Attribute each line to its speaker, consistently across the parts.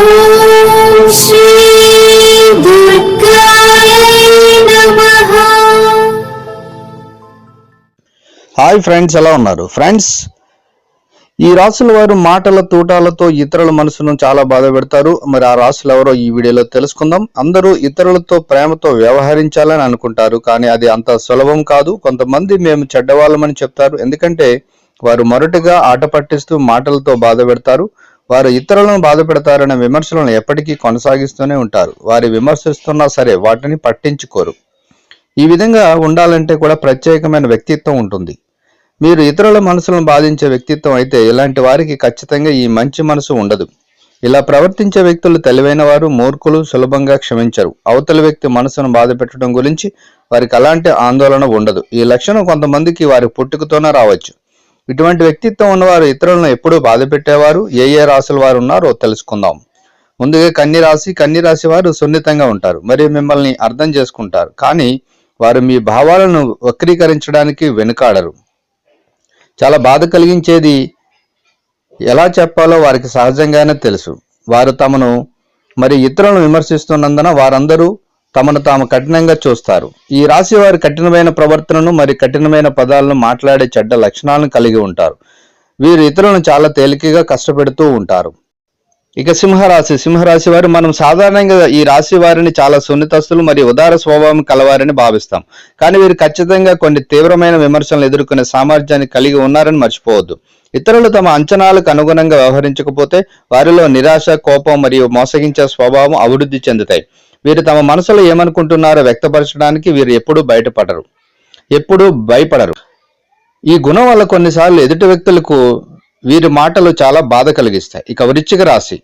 Speaker 1: ఓం శ్రీ దుర్గాయై నమః.
Speaker 2: Hi friends, ఎలా ఉన్నారు ఫ్రెండ్స్? ఈ రాసుల వారు మాటల తూటాలతో ఇతరుల మనసును చాలా బాధ పెడతారు. మరి ఆ రాసులు ఎవరో ఈ వీడియోలో తెలుసుకుందాం. అందరూ ఇతరులతో ప్రేమతో వ్యవహరించాలని అనుకుంటారు, కానీ అది అంత సులభం కాదు. కొంతమంది మేము చెడ్డవాళ్ళమని చెప్తారు, ఎందుకంటే వారు మొరటుగా ఆట పట్టిస్తూ మాటలతో బాధ పెడతారు. వారు ఇతరులను బాధ పెడతారనే విమర్శలను ఎప్పటికీ కొనసాగిస్తూనే ఉంటారు. వారి విమర్శిస్తున్నా సరే వాటిని పట్టించుకోరు. ఈ విధంగా ఉండాలంటే కూడా ప్రత్యేకమైన వ్యక్తిత్వం ఉంటుంది. మీరు ఇతరుల మనసులను బాధించే వ్యక్తిత్వం అయితే ఇలాంటి వారికి ఖచ్చితంగా ఈ మంచి మనసు ఉండదు. ఇలా ప్రవర్తించే వ్యక్తులు తెలివైన వారు, మూర్ఖులు, సులభంగా క్షమించరు. అవతలి వ్యక్తి మనసును బాధ పెట్టడం గురించి వారికి అలాంటి ఆందోళన ఉండదు. ఈ లక్షణం కొంతమందికి వారి పుట్టుకతోనే రావచ్చు. ఇటువంటి వ్యక్తిత్వం ఉన్నవారు ఇతరులను ఎప్పుడూ బాధ పెట్టేవారు. ఏ రాశుల వారు ఉన్నారో తెలుసుకుందాం. ముందుగా కన్యరాశి వారు సున్నితంగా ఉంటారు, మరియు మిమ్మల్ని అర్థం చేసుకుంటారు. కానీ వారు మీ భావాలను వక్రీకరించడానికి వెనుకాడరు. చాలా బాధ కలిగించేది ఎలా చెప్పాలో వారికి సహజంగానే తెలుసు. వారు తమను మరి ఇతరులను విమర్శిస్తున్నందున వారందరూ తమను తాము కఠినంగా చూస్తారు. ఈ రాశి వారి కఠినమైన ప్రవర్తనను మరి కఠినమైన పదాలను మాట్లాడే చెడ్డ లక్షణాలను కలిగి ఉంటారు. వీరు ఇతరులను చాలా తేలికగా కష్టపెడుతూ ఉంటారు. ఇక సింహరాశి వారు మనం సాధారణంగా ఈ రాశి వారిని చాలా సున్నితస్తులు మరియు ఉదార స్వభావం కలవారని భావిస్తాం. కానీ వీరు ఖచ్చితంగా కొన్ని తీవ్రమైన విమర్శలను ఎదుర్కొనే సామర్థ్యాన్ని కలిగి ఉన్నారని మర్చిపోవద్దు. ఇతరులు తమ అంచనాలకు అనుగుణంగా వ్యవహరించకపోతే వారిలో నిరాశ, కోపం మరియు మోసగించే స్వభావం అభివృద్ధి చెందుతాయి. వీరు తమ మనసులో ఏమనుకుంటున్నారో వ్యక్తపరచడానికి వీరు ఎప్పుడూ భయపడరు. ఈ గుణం వల్ల కొన్నిసార్లు ఎదుటి వ్యక్తులకు వీరి మాటలు చాలా బాధ కలిగిస్తాయి. ఇక వృశ్చిక రాశి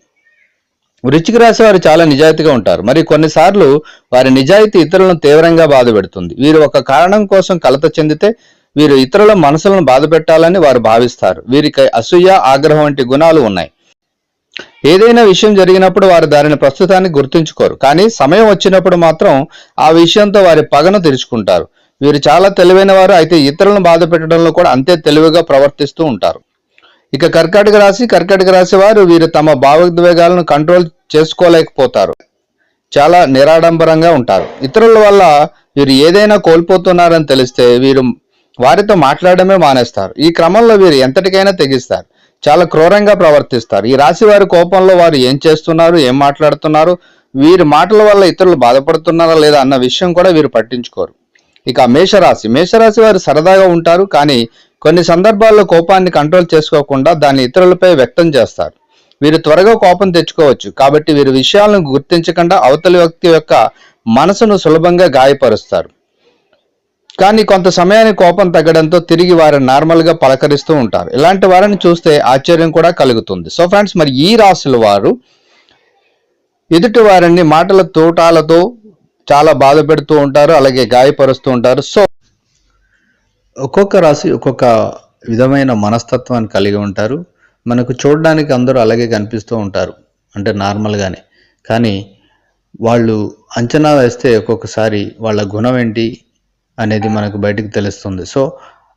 Speaker 2: వారు చాలా నిజాయితీగా ఉంటారు. మరి కొన్నిసార్లు వారి నిజాయితీ ఇతరులను తీవ్రంగా బాధ పెడుతుంది. వీరు ఒక కారణం కోసం కలత చెందితే వీరు ఇతరుల మనసులను బాధ పెట్టాలని వారు భావిస్తారు. వీరికి అసూయ, ఆగ్రహం వంటి గుణాలు ఉన్నాయి. ఏదైనా విషయం జరిగినప్పుడు వారు దానిని ప్రస్తుతానికి గుర్తుంచుకోరు, కానీ సమయం వచ్చినప్పుడు మాత్రం ఆ విషయంతో వారి పగను తీర్చుకుంటారు. వీరు చాలా తెలివైన వారు, అయితే ఇతరులను బాధ పెట్టడంలో కూడా అంతే తెలివిగా ప్రవర్తిస్తూ ఉంటారు. ఇక కర్కాటక రాశి వారు వీరు తమ భావోద్వేగాలను కంట్రోల్ చేసుకోలేకపోతారు. చాలా నిరాడంబరంగా ఉంటారు. ఇతరుల వల్ల వీరు ఏదైనా కోల్పోతున్నారని తెలిస్తే వీరు వారితో మాట్లాడమే మానేస్తారు. ఈ క్రమంలో వీరు ఎంతటికైనా తెగిస్తారు. చాలా క్రూరంగా ప్రవర్తిస్తారు. ఈ రాశి వారి కోపంలో వారు ఏం చేస్తున్నారు, ఏం మాట్లాడుతున్నారు, వీరి మాటల వల్ల ఇతరులు బాధపడుతున్నారా లేదా అన్న విషయం కూడా వీరు పట్టించుకోరు. ఇక మేషరాశి వారు సరదాగా ఉంటారు, కానీ కొన్ని సందర్భాల్లో కోపాన్ని కంట్రోల్ చేసుకోకుండా దాన్ని ఇతరులపై వ్యక్తం చేస్తారు. వీరు త్వరగా కోపం తెచ్చుకోవచ్చు, కాబట్టి వీరు విషయాలను గుర్తించకుండా అవతలి వ్యక్తి యొక్క మనసును సులభంగా గాయపరుస్తారు. కానీ కొంత సమయానికి కోపం తగ్గడంతో తిరిగి వారిని నార్మల్గా పలకరిస్తూ ఉంటారు. ఇలాంటి వారిని చూస్తే ఆశ్చర్యం కూడా కలుగుతుంది. సో ఫ్రెండ్స్, మరి ఈ రాశుల వారు ఎదుటి వారిని మాటల తూటాలతో చాలా బాధ పెడుతూ ఉంటారు, అలాగే గాయపరుస్తూ ఉంటారు. సో ఒక్కొక్క రాశి ఒక్కొక్క విధమైన మనస్తత్వాన్ని కలిగి ఉంటారు. మనకు చూడడానికి అందరూ అలాగే కనిపిస్తూ ఉంటారు, అంటే నార్మల్గానే. కానీ వాళ్ళు అంచనా వేస్తే ఒక్కొక్కసారి వాళ్ళ గుణం ఏంటి అనేది మనకు బయటకు తెలుస్తుంది. సో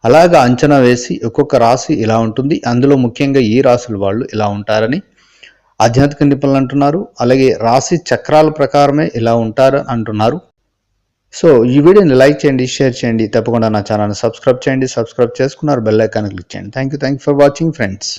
Speaker 2: అలాగా అంచనా వేసి ఒక్కొక్క రాశి ఇలా ఉంటుంది, అందులో ముఖ్యంగా ఈ రాశుల వాళ్ళు ఇలా ఉంటారని ఆధ్యాత్మిక నిపుణులు అంటున్నారు. అలాగే రాశి చక్రాల ప్రకారమే ఇలా ఉంటారు అంటున్నారు. సో ఈ వీడియోని లైక్ చేయండి, షేర్ చేయండి, తప్పకుండా నా ఛానల్ని సబ్స్క్రైబ్ చేయండి. సబ్స్క్రైబ్ చేసుకున్నారు, బెల్ ఐకాన్ క్లిక్ చేయండి. Thank you for watching friends.